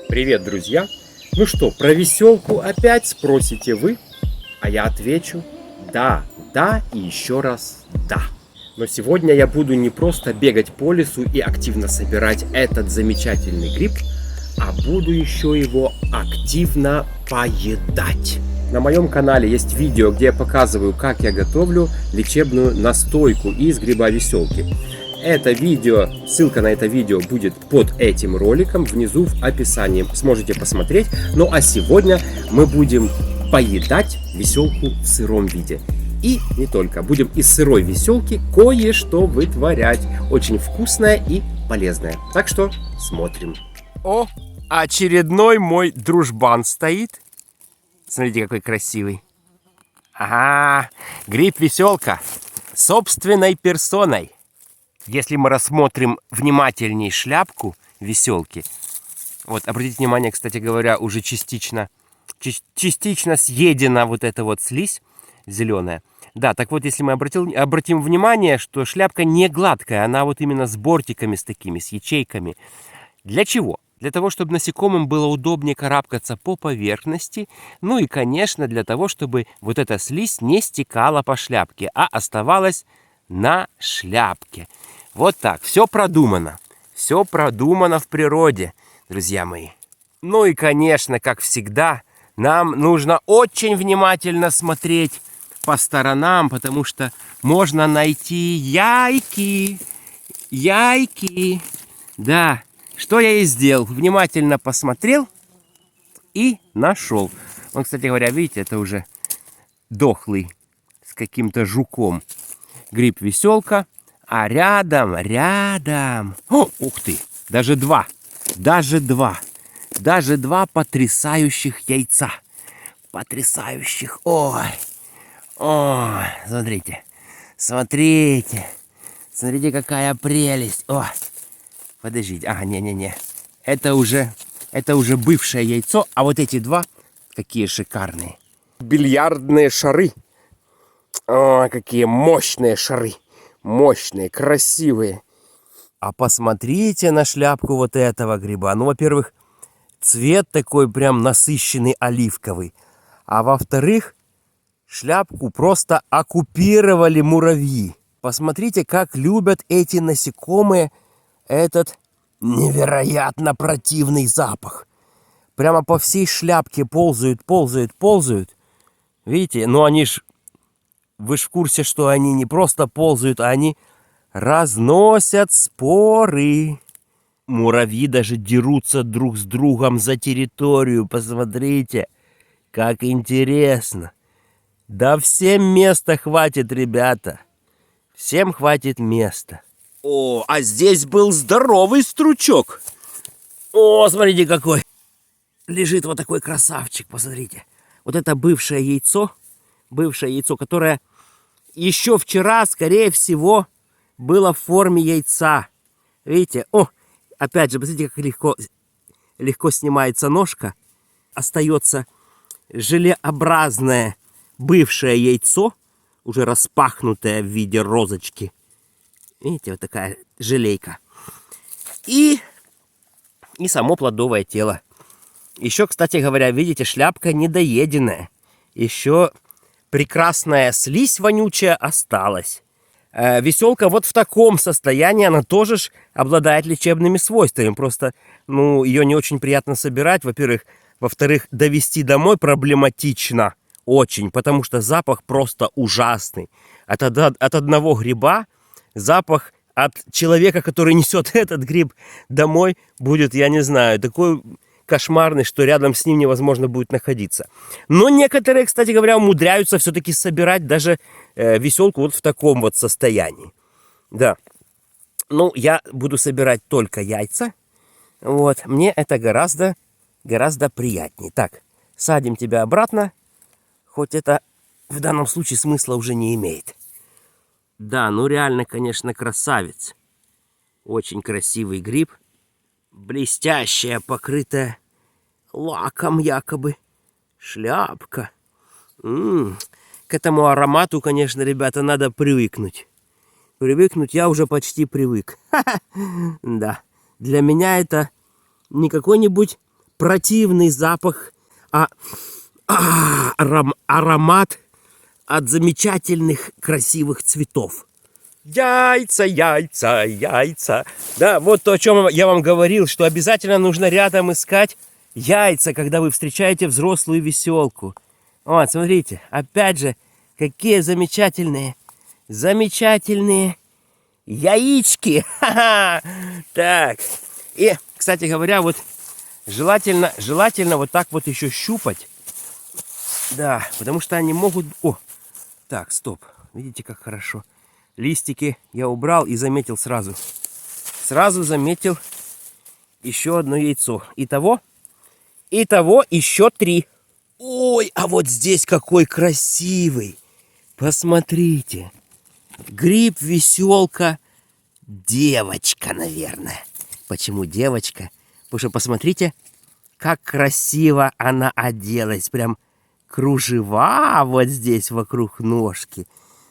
Привет, друзья! Ну что, про веселку опять спросите вы? А я отвечу: да, да и еще раз да. Но сегодня я буду не просто бегать по лесу и активно собирать этот замечательный гриб, а буду еще его активно поедать. На моем канале есть видео, где я показываю, как я готовлю лечебную настойку из гриба веселки. Это видео, ссылка на это видео будет под этим роликом, внизу в описании. Сможете посмотреть. Ну а сегодня мы будем поедать веселку в сыром виде. И не только. Будем из сырой веселки кое-что вытворять. Очень вкусное и полезное. Так что смотрим. О, очередной мой дружбан стоит. Смотрите, какой красивый. Ага, гриб-веселка собственной персоной. Если мы рассмотрим внимательней шляпку веселки, вот, обратите внимание, кстати говоря, уже частично съедена вот эта вот слизь зеленая. Да, так вот, если мы обратим внимание, что шляпка не гладкая, она вот именно с бортиками, с такими, с ячейками. Для чего? Для того, чтобы насекомым было удобнее карабкаться по поверхности, ну и, конечно, для того, чтобы вот эта слизь не стекала по шляпке, а оставалась на шляпке. Вот так, все продумано в природе, друзья мои. Ну и, конечно, как всегда, нам нужно очень внимательно смотреть по сторонам, потому что можно найти яйки. Да, что я и сделал, внимательно посмотрел и нашел. Он, кстати говоря, видите, это уже дохлый с каким-то жуком гриб-веселка. А рядом, о, ух ты, даже два потрясающих яйца. Потрясающих, ой, смотрите, какая прелесть. О, подождите, не, это уже бывшее яйцо, а вот эти два, какие шикарные. Бильярдные шары, о, какие мощные шары. Мощные, красивые. А посмотрите на шляпку вот этого гриба. Ну, во-первых, цвет такой прям насыщенный оливковый. А во-вторых, шляпку просто оккупировали муравьи. Посмотрите, как любят эти насекомые этот невероятно противный запах. Прямо по всей шляпке ползают. Видите, ну они ж... Вы ж в курсе, что они не просто ползают, а они разносят споры. Муравьи даже дерутся друг с другом за территорию. Посмотрите, как интересно. Да всем места хватит, ребята. Всем хватит места. О, а здесь был здоровый стручок. О, смотрите какой. Лежит вот такой красавчик, посмотрите. Вот это бывшее яйцо, которое еще вчера, скорее всего, было в форме яйца. Видите? О, опять же, посмотрите, как легко снимается ножка. Остается желеобразное бывшее яйцо, уже распахнутое в виде розочки. Видите, вот такая желейка. И само плодовое тело. Еще, кстати говоря, видите, шляпка недоеденная. Еще... прекрасная слизь вонючая осталась. Веселка вот в таком состоянии, она тоже ж обладает лечебными свойствами. Просто, ну, ее не очень приятно собирать, во-первых. Во-вторых, довести домой проблематично очень, потому что запах просто ужасный. От одного гриба запах от человека, который несет этот гриб домой, будет, я не знаю, такой... кошмарный, что рядом с ним невозможно будет находиться. Но некоторые, кстати говоря, умудряются все-таки собирать даже веселку вот в таком вот состоянии. Да. Ну, я буду собирать только яйца. Вот. Мне это гораздо приятнее. Так, садим тебя обратно. Хоть это в данном случае смысла уже не имеет. Да, ну реально, конечно, красавец. Очень красивый гриб. Блестящая, покрытая лаком якобы шляпка. К этому аромату, конечно, ребята, надо привыкнуть. Я уже почти привык. Да, для меня это не какой-нибудь противный запах, аромат от замечательных красивых цветов. Яйца, яйца, яйца. Да, вот то, о чем я вам говорил, что обязательно нужно рядом искать яйца, когда вы встречаете взрослую веселку. Вот, смотрите, опять же, какие замечательные яички. Ха-ха. Так, и, кстати говоря, вот желательно вот так вот еще щупать. Да, потому что они могут... О, так, стоп, видите, как хорошо. Листики я убрал и заметил сразу. Сразу заметил еще одно яйцо. Итого еще 3. Ой, а вот здесь какой красивый. Посмотрите. Гриб-веселка. Девочка, наверное. Почему девочка? Потому что посмотрите, как красиво она оделась. Прям кружева вот здесь вокруг ножки.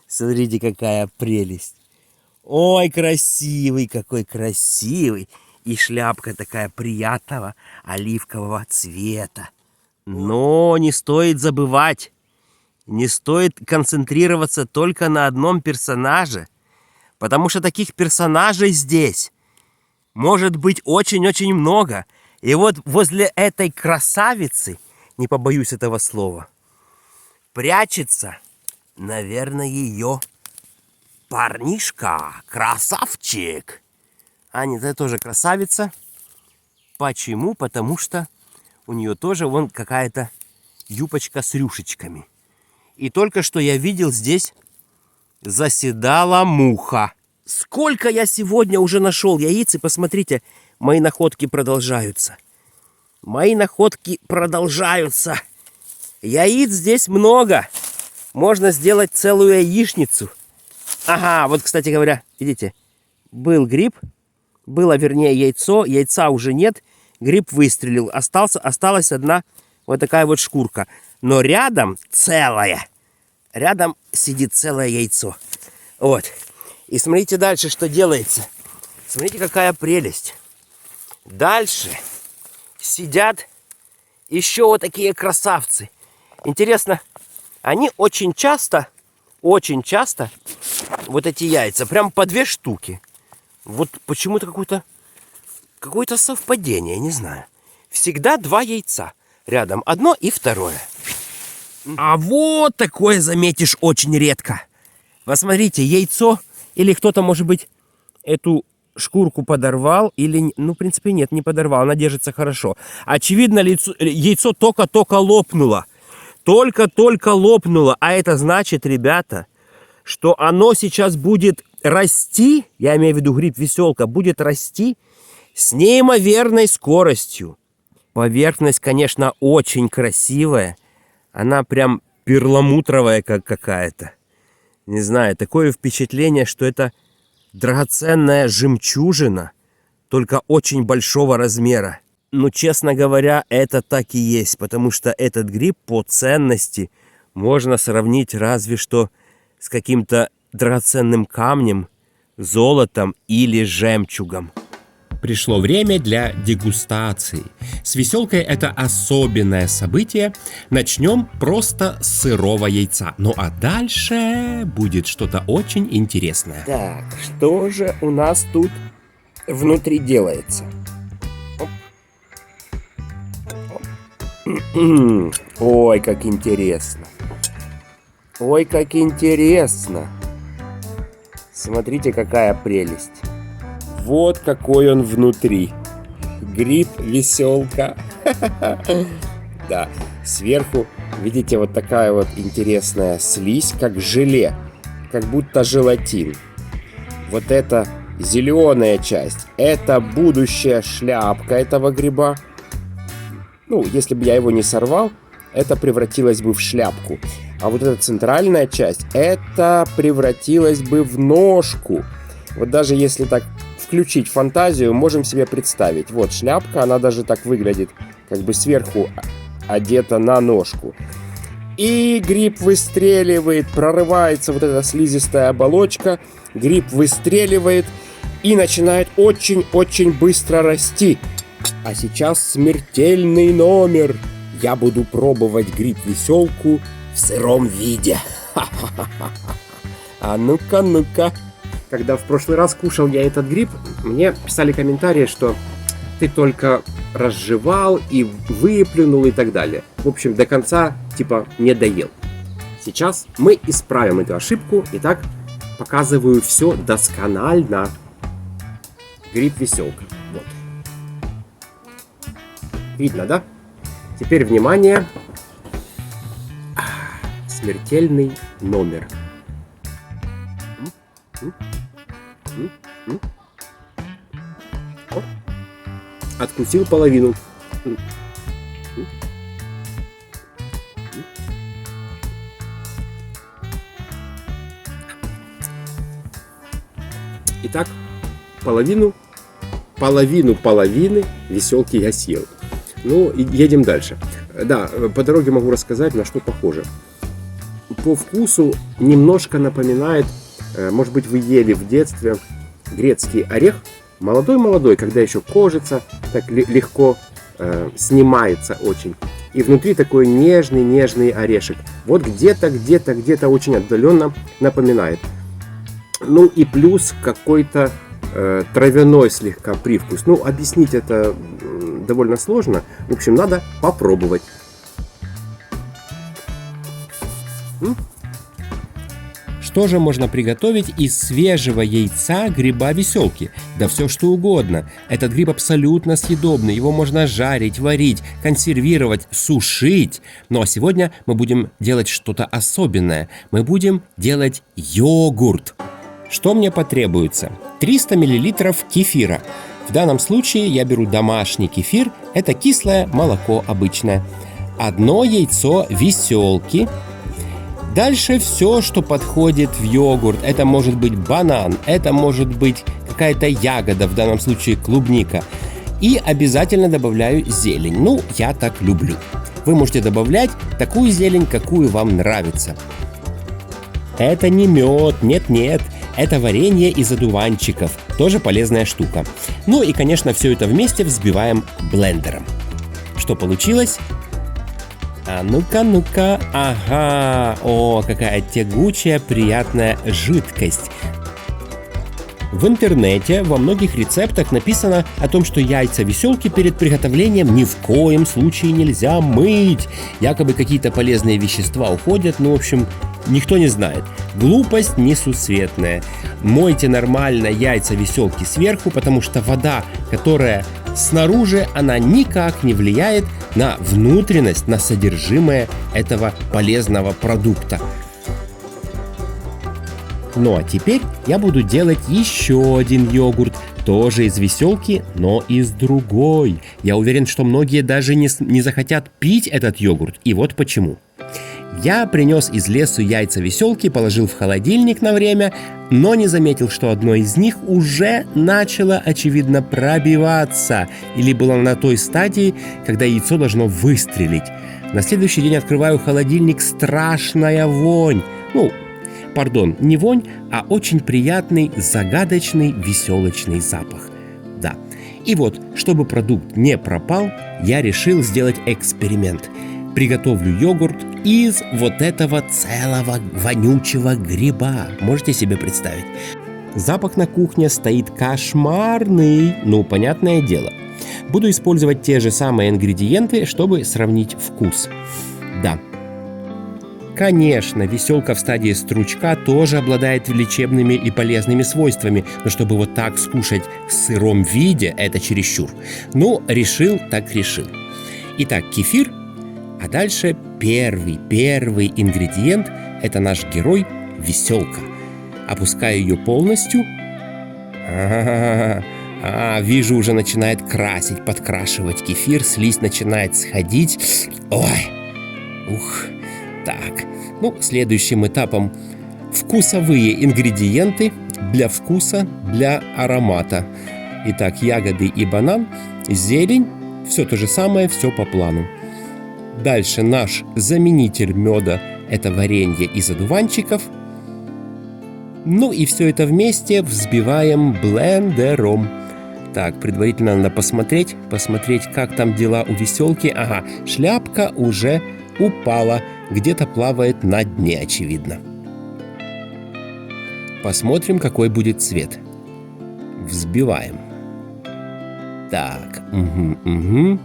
Смотрите, какая прелесть. Ой, красивый, какой красивый. И шляпка такая приятного оливкового цвета. Но не стоит забывать, не стоит концентрироваться только на одном персонаже. Потому что таких персонажей здесь может быть очень-очень много. И вот возле этой красавицы, не побоюсь этого слова, прячется... Наверное, ее парнишка, красавчик. А нет, это тоже красавица. Почему? Потому что у нее тоже вон какая-то юбочка с рюшечками. И только что я видел, здесь заседала муха. Сколько я сегодня уже нашел яиц, и посмотрите, мои находки продолжаются. Яиц здесь много. Можно сделать целую яичницу. Ага, вот, кстати говоря, видите, был гриб, было, вернее, яйцо, яйца уже нет, гриб выстрелил, осталась одна вот такая вот шкурка. Но рядом сидит целое яйцо. Вот. И смотрите дальше, что делается. Смотрите, какая прелесть. Дальше сидят еще вот такие красавцы. Интересно, они очень часто, вот эти яйца, прям по 2 штуки. Вот почему-то какое-то совпадение, не знаю. Всегда 2 яйца рядом, одно и второе. А вот такое заметишь очень редко. Посмотрите, яйцо, или кто-то, может быть, эту шкурку подорвал, или, ну, в принципе, нет, не подорвал, она держится хорошо. Очевидно, яйцо только-только лопнуло. Только-только лопнуло. А это значит, ребята, что оно сейчас будет расти, я имею в виду гриб-веселка, будет расти с неимоверной скоростью. Поверхность, конечно, очень красивая. Она прям перламутровая какая-то. Не знаю, такое впечатление, что это драгоценная жемчужина, только очень большого размера. Ну, честно говоря, это так и есть, потому что этот гриб по ценности можно сравнить разве что с каким-то драгоценным камнем, золотом или жемчугом. Пришло время для дегустации. С веселкой это особенное событие. Начнем просто с сырого яйца. Ну а дальше будет что-то очень интересное. Так, что же у нас тут внутри делается? Ой, как интересно. Ой, как интересно. Смотрите, какая прелесть. Вот какой он внутри. Гриб-веселка. Да, сверху, видите, вот такая вот интересная слизь, как желе. Как будто желатин. Вот эта зеленая часть, это будущая шляпка этого гриба. Ну, если бы я его не сорвал, это превратилось бы в шляпку. А вот эта центральная часть, это превратилось бы в ножку. Вот даже если так включить фантазию, можем себе представить. Вот шляпка, она даже так выглядит, как бы сверху одета на ножку. И гриб выстреливает, прорывается вот эта слизистая оболочка. Гриб выстреливает и начинает очень-очень быстро расти. А сейчас смертельный номер. Я буду пробовать гриб-веселку в сыром виде. А ну-ка, ну-ка. Когда в прошлый раз кушал я этот гриб, мне писали комментарии, что ты только разжевал и выплюнул и так далее. В общем, до конца типа не доел. Сейчас мы исправим эту ошибку. Итак, показываю все досконально. Гриб-веселка. Вот. Видно, да? Теперь внимание. Смертельный номер. О, откусил половину. Итак, половины веселки я съел. Ну, едем дальше. Да, по дороге могу рассказать, на что похоже. По вкусу немножко напоминает, может быть, вы ели в детстве грецкий орех. Молодой-молодой, когда еще кожица так легко снимается очень. И внутри такой нежный орешек. Вот где-то очень отдаленно напоминает. Ну и плюс какой-то травяной слегка привкус. Ну, объяснить это довольно сложно. В общем, надо попробовать. Что же можно приготовить из свежего яйца гриба-веселки? Да все что угодно. Этот гриб абсолютно съедобный. Его можно жарить, варить, консервировать, сушить. Ну а сегодня мы будем делать что-то особенное. Мы будем делать йогурт. Что мне потребуется? 300 мл кефира. В данном случае я беру домашний кефир. Это кислое молоко обычное. 1 яйцо веселки. Дальше все, что подходит в йогурт. Это может быть банан, это может быть какая-то ягода, в данном случае клубника. И обязательно добавляю зелень. Ну, я так люблю. Вы можете добавлять такую зелень, какую вам нравится. Это не мед, нет. Это варенье из одуванчиков. Тоже полезная штука. Ну и, конечно, все это вместе взбиваем блендером. Что получилось? А ну-ка. Ага. О, какая тягучая, приятная жидкость. В интернете во многих рецептах написано о том, что яйца веселки перед приготовлением ни в коем случае нельзя мыть. Якобы какие-то полезные вещества уходят, ну, в общем, никто не знает. Глупость несусветная. Мойте нормально яйца веселки сверху, потому что вода, которая снаружи, она никак не влияет на внутренность, на содержимое этого полезного продукта. Ну а теперь я буду делать еще один йогурт, тоже из веселки, но из другой. Я уверен, что многие даже не захотят пить этот йогурт, и вот почему. Я принес из лесу яйца веселки, положил в холодильник на время, но не заметил, что одно из них уже начало, очевидно, пробиваться, или было на той стадии, когда яйцо должно выстрелить. На следующий день открываю холодильник, страшная вонь. Не вонь, а очень приятный, загадочный, веселочный запах. Да. И вот, чтобы продукт не пропал, я решил сделать эксперимент. Приготовлю йогурт из вот этого целого вонючего гриба. Можете себе представить? Запах на кухне стоит кошмарный. Ну, понятное дело. Буду использовать те же самые ингредиенты, чтобы сравнить вкус. Да. Конечно, веселка в стадии стручка тоже обладает лечебными и полезными свойствами, но чтобы вот так скушать в сыром виде, это чересчур. Ну, решил, так решил. Итак, кефир, а дальше первый ингредиент – это наш герой – веселка. Опускаю ее полностью. Вижу, уже начинает красить, подкрашивать кефир, слизь начинает сходить. Ой, Так, следующим этапом вкусовые ингредиенты для вкуса, для аромата. Итак, ягоды и банан, зелень, все то же самое, все по плану. Дальше наш заменитель меда – это варенье из одуванчиков. Ну и все это вместе взбиваем блендером. Так, предварительно надо посмотреть, как там дела у веселки. Ага, шляпка уже упала, где-то плавает на дне, очевидно. Посмотрим, какой будет цвет. Взбиваем. Так, угу.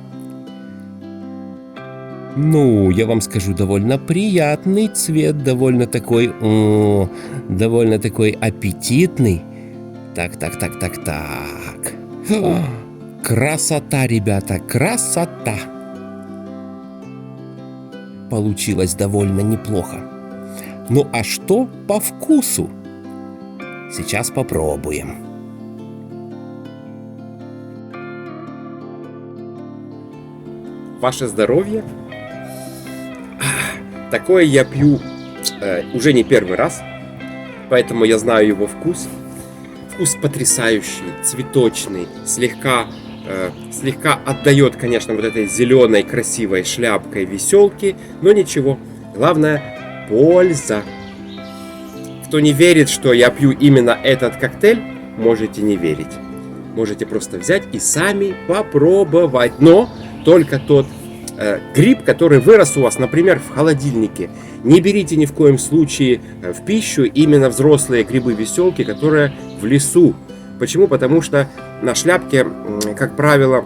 Ну, я вам скажу, довольно приятный цвет, довольно такой аппетитный. Так. Красота, ребята, красота. Получилось довольно неплохо. Ну, а что по вкусу? Сейчас попробуем. Ваше здоровье. Такое я пью уже не первый раз, поэтому я знаю его вкус. Вкус потрясающий, цветочный, слегка отдает, конечно, вот этой зеленой красивой шляпкой веселки, но ничего. Главное — польза. Кто не верит, что я пью именно этот коктейль, можете не верить. Можете просто взять и сами попробовать. Но только тот гриб, который вырос у вас, например, в холодильнике, не берите ни в коем случае в пищу именно взрослые грибы-веселки, которые в лесу. Почему? Потому что на шляпке, как правило,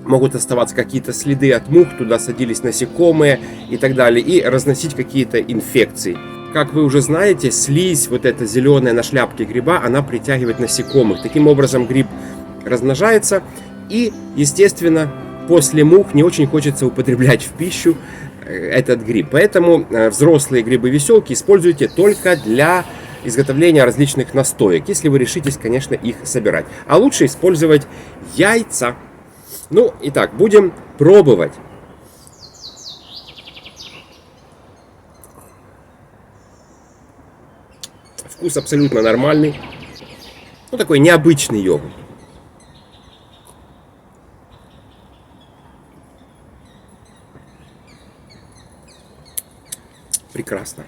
могут оставаться какие-то следы от мух, туда садились насекомые и так далее, и разносить какие-то инфекции. Как вы уже знаете, слизь, вот эта зеленая на шляпке гриба, она притягивает насекомых. Таким образом гриб размножается и, естественно, после мух не очень хочется употреблять в пищу этот гриб. Поэтому взрослые грибы-веселки используйте только для изготовления различных настоек, если вы решитесь, конечно, их собирать. А лучше использовать яйца. Ну, итак, будем пробовать. Вкус абсолютно нормальный. Ну, такой необычный йогурт. Прекрасно.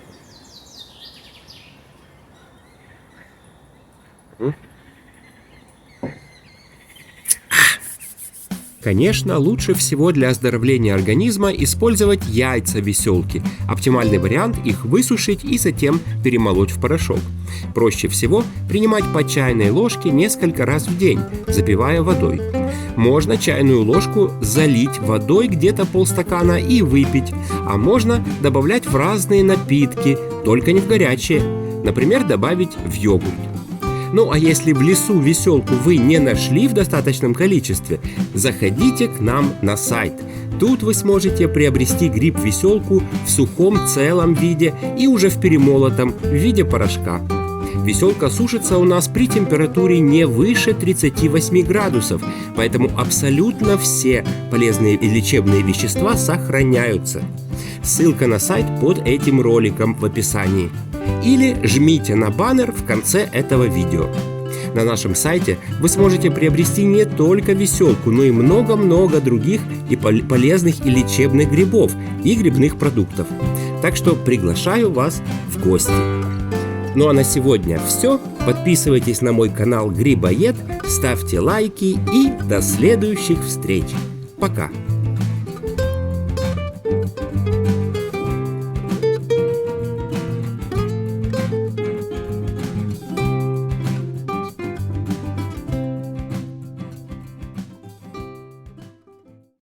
Конечно, лучше всего для оздоровления организма использовать яйца веселки. Оптимальный вариант — их высушить и затем перемолоть в порошок. Проще всего принимать по чайной ложке несколько раз в день, запивая водой. Можно чайную ложку залить водой, где-то полстакана, и выпить. А можно добавлять в разные напитки, только не в горячие. Например, добавить в йогурт. Ну а если в лесу веселку вы не нашли в достаточном количестве, заходите к нам на сайт. Тут вы сможете приобрести гриб-веселку в сухом целом виде и уже в перемолотом в виде порошка. Веселка сушится у нас при температуре не выше 38 градусов, поэтому абсолютно все полезные и лечебные вещества сохраняются. Ссылка на сайт под этим роликом в описании. Или жмите на баннер в конце этого видео. На нашем сайте вы сможете приобрести не только веселку, но и много-много других и полезных и лечебных грибов и грибных продуктов. Так что приглашаю вас в гости. Ну а на сегодня все. Подписывайтесь на мой канал Грибоед, ставьте лайки и до следующих встреч. Пока!